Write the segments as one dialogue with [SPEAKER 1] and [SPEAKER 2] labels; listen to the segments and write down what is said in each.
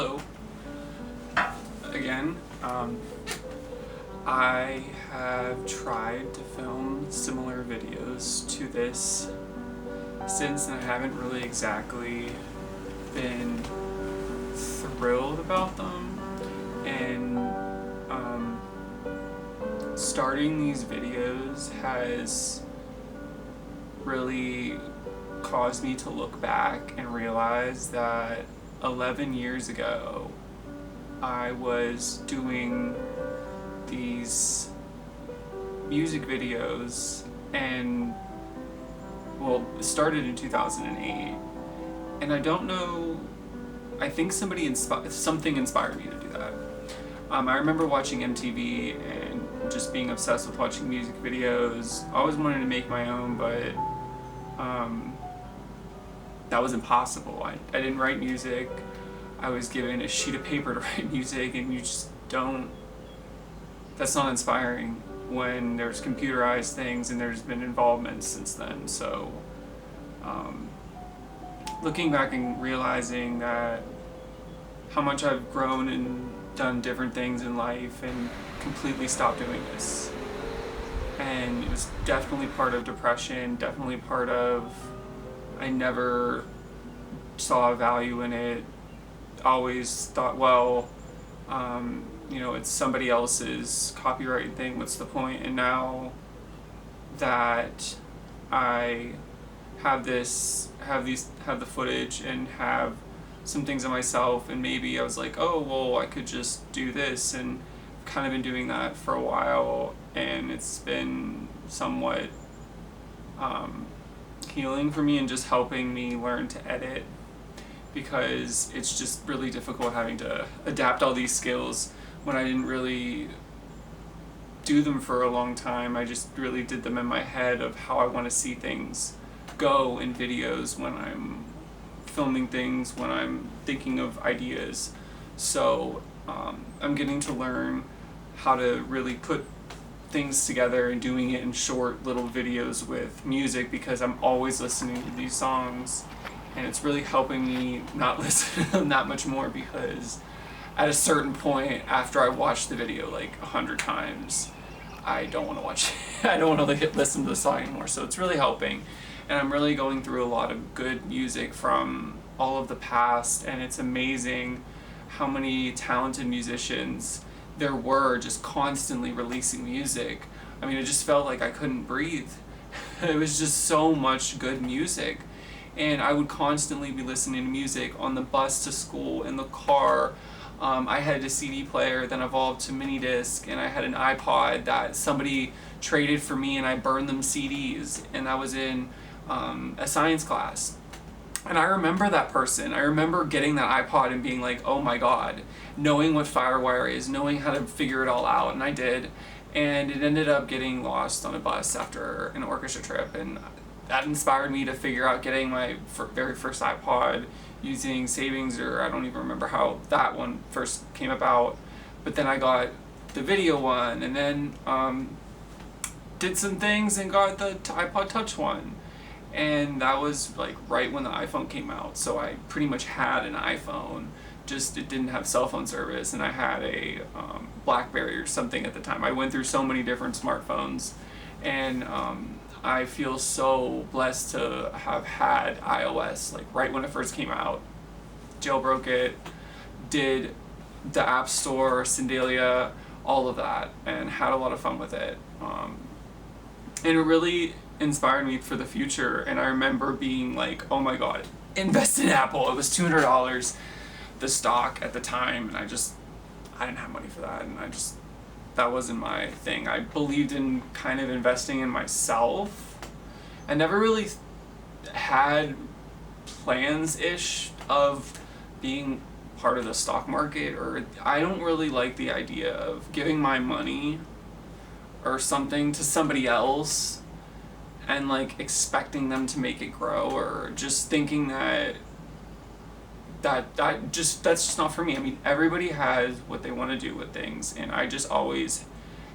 [SPEAKER 1] Hello. Again, I have tried to film similar videos to this since, and I haven't really exactly been thrilled about them. And starting these videos has really caused me to look back and realize that 11 years ago I was doing these music videos, and well, it started in 2008, and I don't know, I think something inspired me to do that. I remember watching MTV and just being obsessed with watching music videos. I always wanted to make my own, but that was impossible. I didn't write music. I was given a sheet of paper to write music, and you just don't, that's not inspiring when there's computerized things, and there's been involvement since then. So looking back and realizing that how much I've grown and done different things in life and completely stopped doing this. And it was definitely part of depression, definitely part of, I never saw a value in it. Always thought, well, it's somebody else's copyright thing, what's the point? And now that I have the footage and have some things of myself, and maybe I was like, oh, well, I could just do this, and I've kind of been doing that for a while, and it's been somewhat healing for me and just helping me learn to edit, because it's just really difficult having to adapt all these skills when I didn't really do them for a long time. I just really did them in my head of how I want to see things go in videos when I'm filming things, when I'm thinking of ideas. So I'm getting to learn how to really put things together and doing it in short little videos with music, because I'm always listening to these songs, and it's really helping me not listen to them that much more, because at a certain point after I watch the video like 100 times, I don't want to watch I don't want to listen to the song anymore. So it's really helping, and I'm really going through a lot of good music from all of the past, and it's amazing how many talented musicians there were just constantly releasing music. I mean, it just felt like I couldn't breathe. It was just so much good music, and I would constantly be listening to music on the bus to school, in the car. I had a CD player, then evolved to mini disc, and I had an iPod that somebody traded for me, and I burned them CDs, and I was in a science class. And I remember that person. I remember getting that iPod and being like, oh my god, knowing what FireWire is, knowing how to figure it all out, and I did. And it ended up getting lost on a bus after an orchestra trip, and that inspired me to figure out getting my very first iPod using savings, or I don't even remember how that one first came about. But then I got the video one, and then did some things and got the iPod Touch one. And that was like right when the iPhone came out, so I pretty much had an iPhone, just it didn't have cell phone service, and I had a BlackBerry or something at the time. I went through so many different smartphones, and I feel so blessed to have had iOS like right when it first came out. Jailbroke it, did the App Store, Syndalia, all of that, and had a lot of fun with it. And it really inspired me for the future, and I remember being like, oh my god, invest in Apple. It was $200 the stock at the time, and I didn't have money for that, and that wasn't my thing. I believed in kind of investing in myself. I never really had plans-ish of being part of the stock market, or I don't really like the idea of giving my money or something to somebody else and like expecting them to make it grow, or just thinking that's just not for me. I mean, everybody has what they want to do with things, and I just always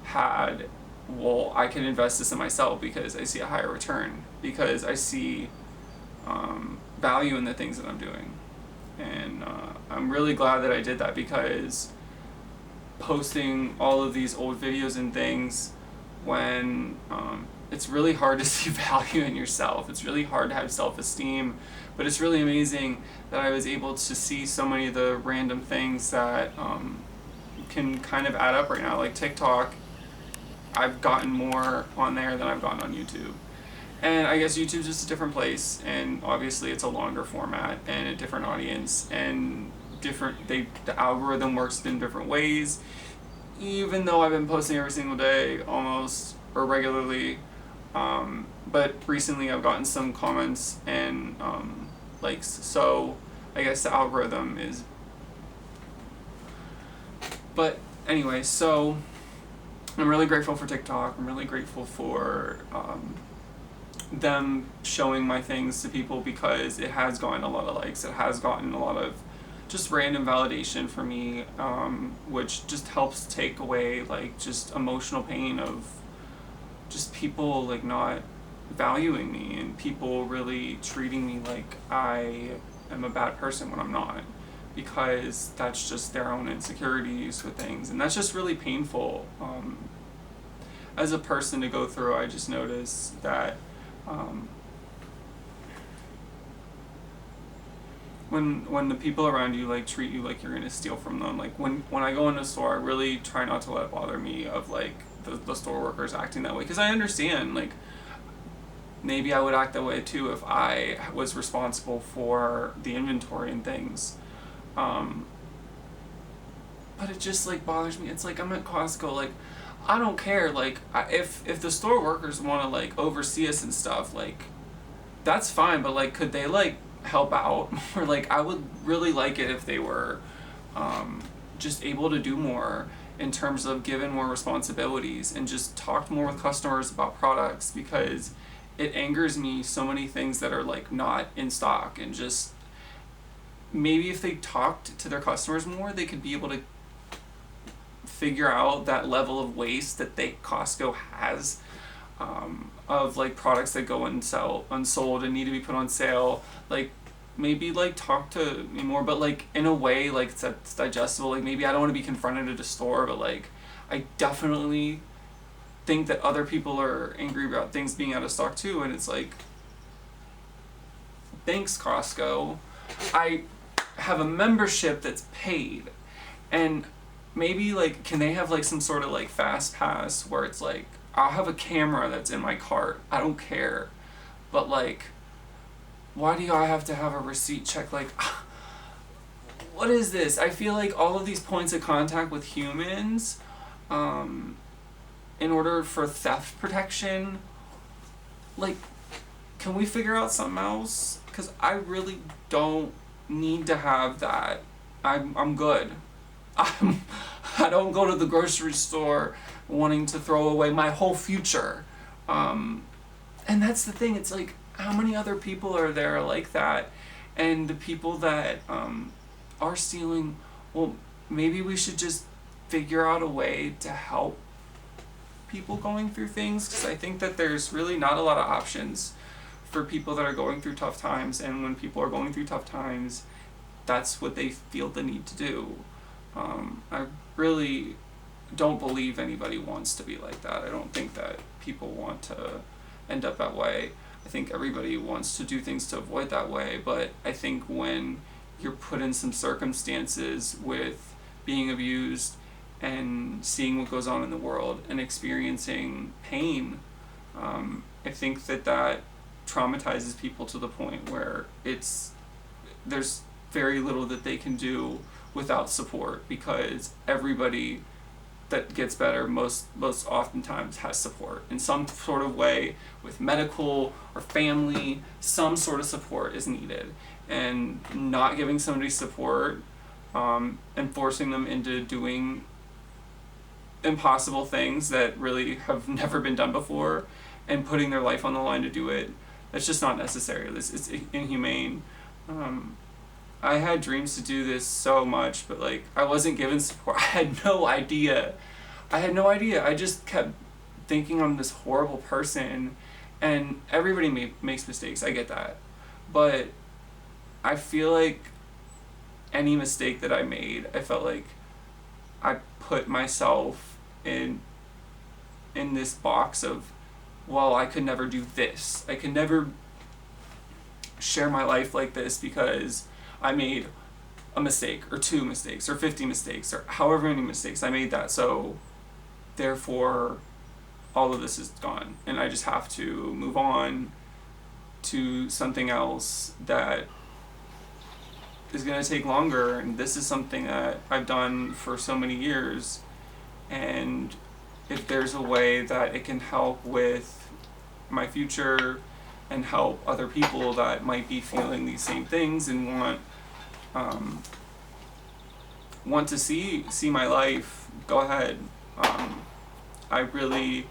[SPEAKER 1] had, well, I can invest this in myself because I see a higher return, because I see value in the things that I'm doing. And I'm really glad that I did that, because posting all of these old videos and things when it's really hard to see value in yourself. It's really hard to have self-esteem, but it's really amazing that I was able to see so many of the random things that can kind of add up right now. Like TikTok, I've gotten more on there than I've gotten on YouTube. And I guess YouTube's just a different place, and obviously it's a longer format and a different audience, and the algorithm works in different ways. Even though I've been posting every single day almost, or regularly, but recently I've gotten some comments and likes, so I guess the algorithm is. But anyway, so I'm really grateful for TikTok. I'm really grateful for them showing my things to people, because it has gotten a lot of likes. It has gotten a lot of just random validation for me, which just helps take away like just emotional pain of just people like not valuing me, and people really treating me like I am a bad person when I'm not, because that's just their own insecurities with things, and that's just really painful as a person to go through. I just noticed that when the people around you like treat you like you're gonna steal from them, like when I go in a store, I really try not to let it bother me of like the store workers acting that way, because I understand like maybe I would act that way too if I was responsible for the inventory and things. But it just like bothers me. It's like I'm at Costco, like I don't care, like if the store workers want to like oversee us and stuff, like that's fine, but like could they like help out? Or like I would really like it if they were just able to do more in terms of given more responsibilities and just talked more with customers about products, because it angers me so many things that are like not in stock, and just maybe if they talked to their customers more, they could be able to figure out that level of waste that Costco has of like products that go unsold and need to be put on sale. Like maybe like talk to me more, but like in a way like that's digestible. Like maybe I don't want to be confronted at a store, but like I definitely think that other people are angry about things being out of stock too, and it's like, thanks Costco, I have a membership that's paid, and maybe like can they have like some sort of like fast pass where it's like I'll have a camera that's in my cart, I don't care, but like why do I have to have a receipt check? Like what is this? I feel like all of these points of contact with humans in order for theft protection, like can we figure out something else? Because I really don't need to have that. I'm good. I don't go to the grocery store wanting to throw away my whole future. And that's the thing, it's like, how many other people are there like that? And the people that are stealing, well, maybe we should just figure out a way to help people going through things, because I think that there's really not a lot of options for people that are going through tough times, and when people are going through tough times, that's what they feel the need to do. I really don't believe anybody wants to be like that. I don't think that people want to end up that way. I think everybody wants to do things to avoid that way, but I think when you're put in some circumstances with being abused and seeing what goes on in the world and experiencing pain, I think that traumatizes people to the point where there's very little that they can do without support, because everybody that gets better most oftentimes has support in some sort of way, with medical or family. Some sort of support is needed, and not giving somebody support and forcing them into doing impossible things that really have never been done before and putting their life on the line to do it, that's just not necessary. It's inhumane. I had dreams to do this so much, but like I wasn't given support. I had no idea. I just kept thinking I'm this horrible person, and everybody makes mistakes. I get that, but I feel like any mistake that I made, I felt like I put myself in this box of, well, I could never do this. I could never share my life like this because I made a mistake or 2 mistakes or 50 mistakes or however many mistakes I made that. So therefore all of this is gone and I just have to move on to something else that is going to take longer. And this is something that I've done for so many years, and if there's a way that it can help with my future and help other people that might be feeling these same things and want to see my life, go ahead. I really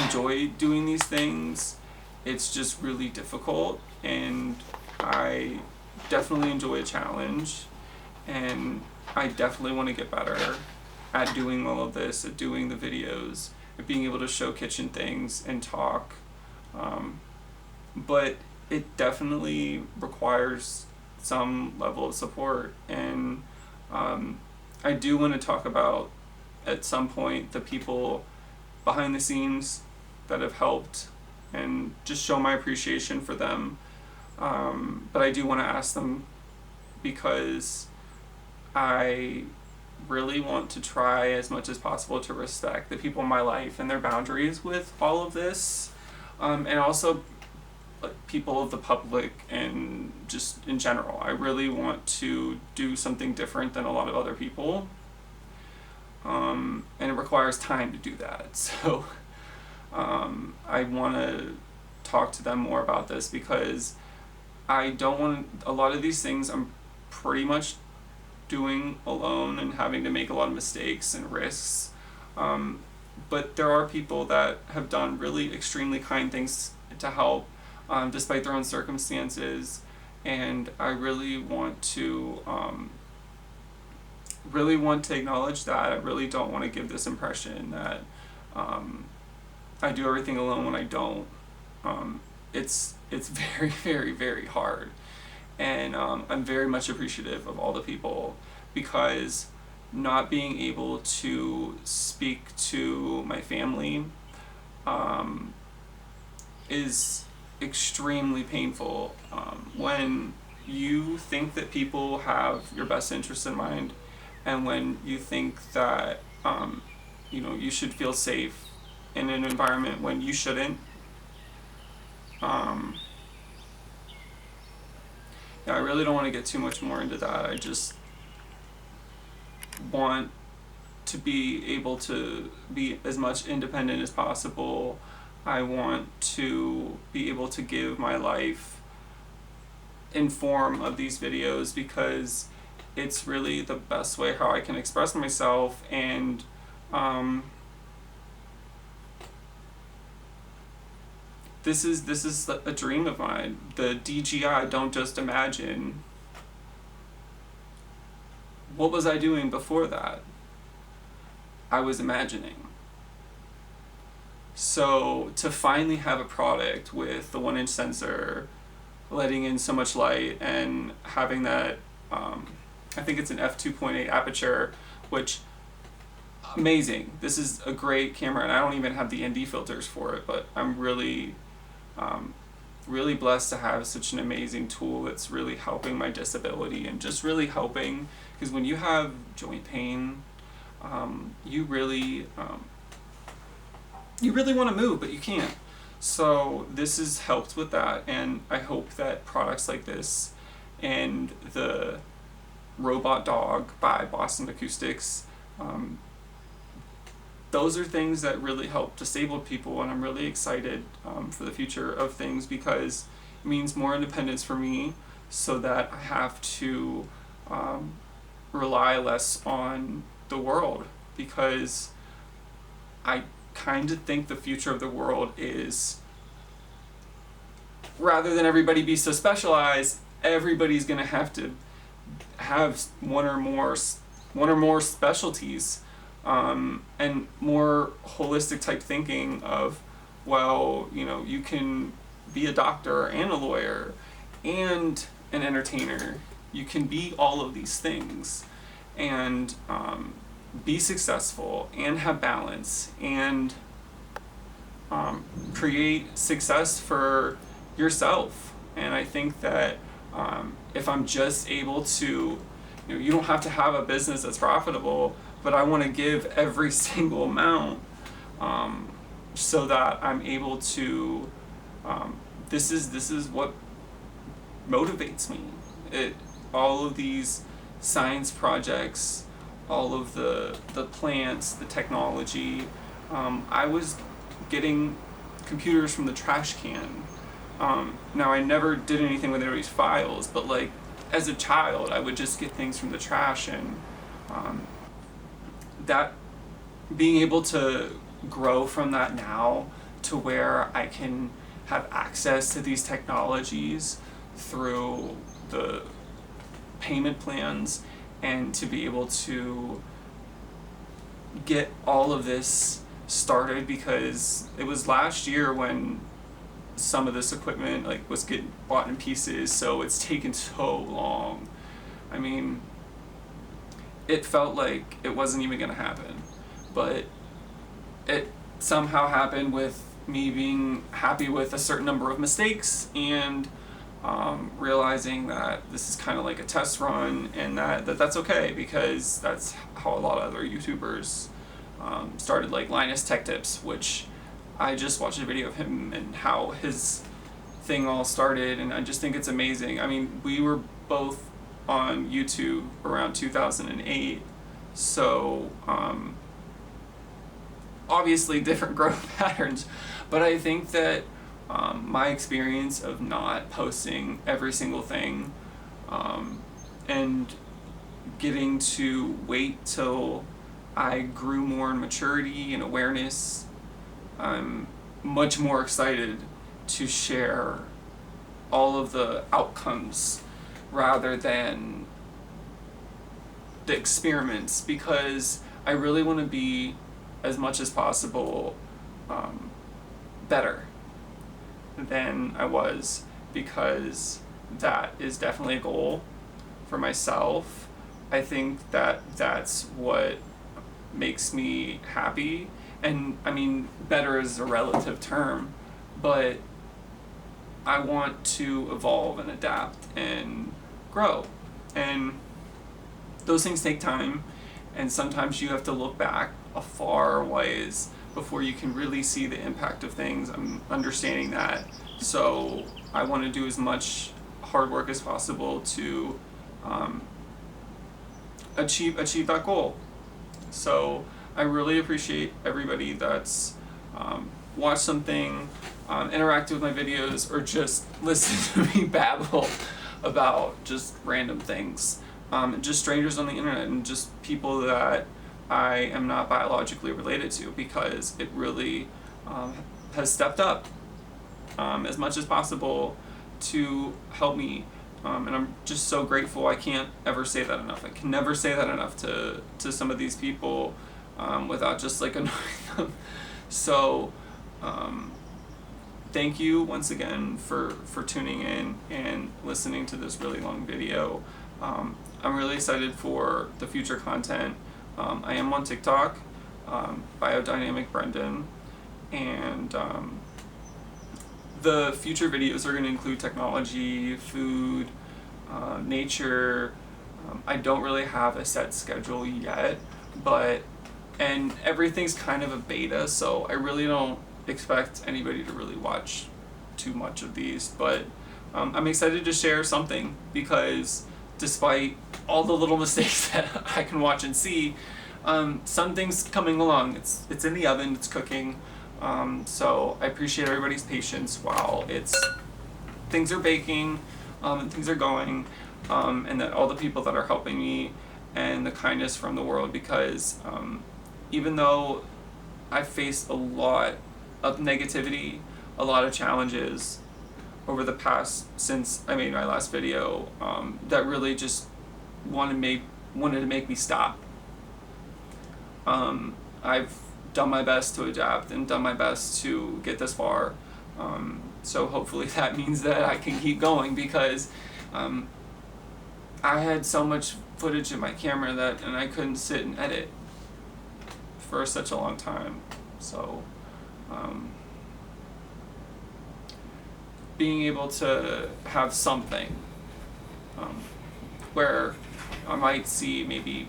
[SPEAKER 1] enjoy doing these things. It's just really difficult, and I definitely enjoy a challenge, and I definitely want to get better at doing all of this, at doing the videos, at being able to show kitchen things and talk. But it definitely requires some level of support, and I do want to talk about at some point the people behind the scenes that have helped and just show my appreciation for them. But I do want to ask them because I really want to try as much as possible to respect the people in my life and their boundaries with all of this, and also people of the public and just in general. I really want to do something different than a lot of other people, and it requires time to do that. So I want to talk to them more about this because I don't want a lot of these things I'm pretty much doing alone and having to make a lot of mistakes and risks. But there are people that have done really extremely kind things to help, despite their own circumstances, and I really want to acknowledge that. I really don't want to give this impression that I do everything alone when I don't. It's very, very, very hard, and I'm very much appreciative of all the people, because not being able to speak to my family is extremely painful. When you think that people have your best interest in mind, and when you think that you should feel safe in an environment when you shouldn't. I really don't want to get too much more into that. I just want to be able to be as much independent as possible. I want to be able to give my life in form of these videos because it's really the best way how I can express myself, and this is a dream of mine. The DGI, Don't Just Imagine. What was I doing before that? I was imagining. So to finally have a product with the 1-inch sensor, letting in so much light, and having that, I think it's an f2.8 aperture, which amazing. This is a great camera, and I don't even have the ND filters for it, but I'm really really blessed to have such an amazing tool that's really helping my disability, and just really helping, because when you have joint pain, you really want to move, but you can't. So this has helped with that, and I hope that products like this and the Robot Dog by Boston Acoustics, those are things that really help disabled people, and I'm really excited for the future of things, because it means more independence for me, so that I have to rely less on the world, because I kind of think the future of the world is, rather than everybody be so specialized, everybody's going to have one or more specialties. And more holistic type thinking of, well, you can be a doctor and a lawyer and an entertainer you can be all of these things and be successful and have balance and create success for yourself. And I think that if I'm just able to, you don't have to have a business that's profitable, but I want to give every single amount so that I'm able to. This is what motivates me. All of these science projects, all of the plants, the technology. I was getting computers from the trash can. Now I never did anything with anybody's files, but like as a child, I would just get things from the trash, and that being able to grow from that now to where I can have access to these technologies through the payment plans and to be able to get all of this started, because it was last year when some of this equipment like was getting bought in pieces, so it's taken so long. I mean, it felt like it wasn't even gonna happen, but it somehow happened with me being happy with a certain number of mistakes and realizing that this is kind of like a test run, and that's okay, because that's how a lot of other YouTubers started, like Linus Tech Tips, which I just watched a video of him and how his thing all started, and I just think it's amazing. I mean, we were both on YouTube around 2008, so obviously different growth patterns, but I think that my experience of not posting every single thing and getting to wait till I grew more in maturity and awareness, I'm much more excited to share all of the outcomes rather than the experiments, because I really want to be, as much as possible, better than I was, because that is definitely a goal for myself. I think that that's what makes me happy. And I mean, better is a relative term, but I want to evolve and adapt and grow. And those things take time, and sometimes you have to look back a far ways before you can really see the impact of things. I'm understanding that. So I want to do as much hard work as possible to achieve that goal. So I really appreciate everybody that's watched something, interacted with my videos, or just listened to me babble about just random things. Just strangers on the internet, and just people that I am not biologically related to, because it really has stepped up as much as possible to help me. And I'm just so grateful. I can't ever say that enough. I can never say that enough to some of these people without just like annoying them. So thank you once again for tuning in and listening to this really long video. I'm really excited for the future content. I am on TikTok, Biodynamic Brendan, and the future videos are going to include technology, food, nature. I don't really have a set schedule yet, and everything's kind of a beta, so I really don't expect anybody to really watch too much of these, but I'm excited to share something, because despite all the little mistakes that I can watch and see, something's coming along. It's in the oven, it's cooking. So I appreciate everybody's patience while things are baking, and things are going, and that all the people that are helping me, and the kindness from the world, because even though I've faced a lot of negativity, a lot of challenges over the past, since I made my last video, that really just wanted to make me stop. I've done my best to adapt and done my best to get this far. So hopefully that means that I can keep going, because I had so much footage in my camera and I couldn't sit and edit for such a long time. So being able to have something where I might see maybe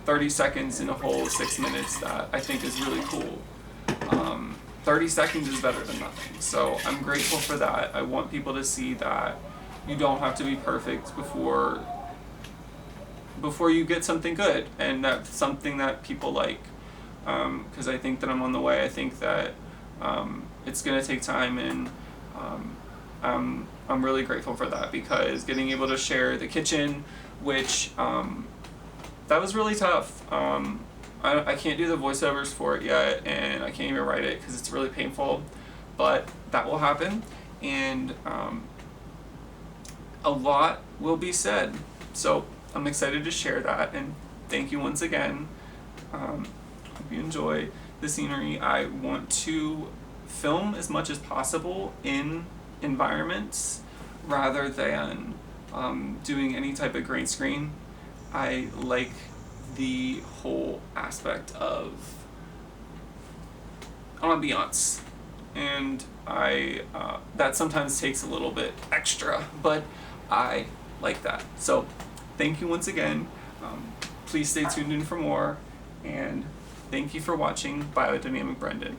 [SPEAKER 1] 30 seconds in a whole 6 minutes that I think is really cool. 30 seconds is better than nothing. So I'm grateful for that. I want people to see that you don't have to be perfect before you get something good, and that's something that people like. Because I think that I'm on the way. I think that it's gonna take time, and I'm really grateful for that, because getting able to share the kitchen, which that was really tough. I can't do the voiceovers for it yet, and I can't even write it because it's really painful, but that will happen, and a lot will be said. So I'm excited to share that, and thank you once again. Hope you enjoy the scenery. I want to film as much as possible in environments rather than doing any type of green screen. I like the whole aspect of ambiance, and that sometimes takes a little bit extra, but I like that. So thank you once again. Please stay tuned in for more, and thank you for watching Biodynamic Brendan.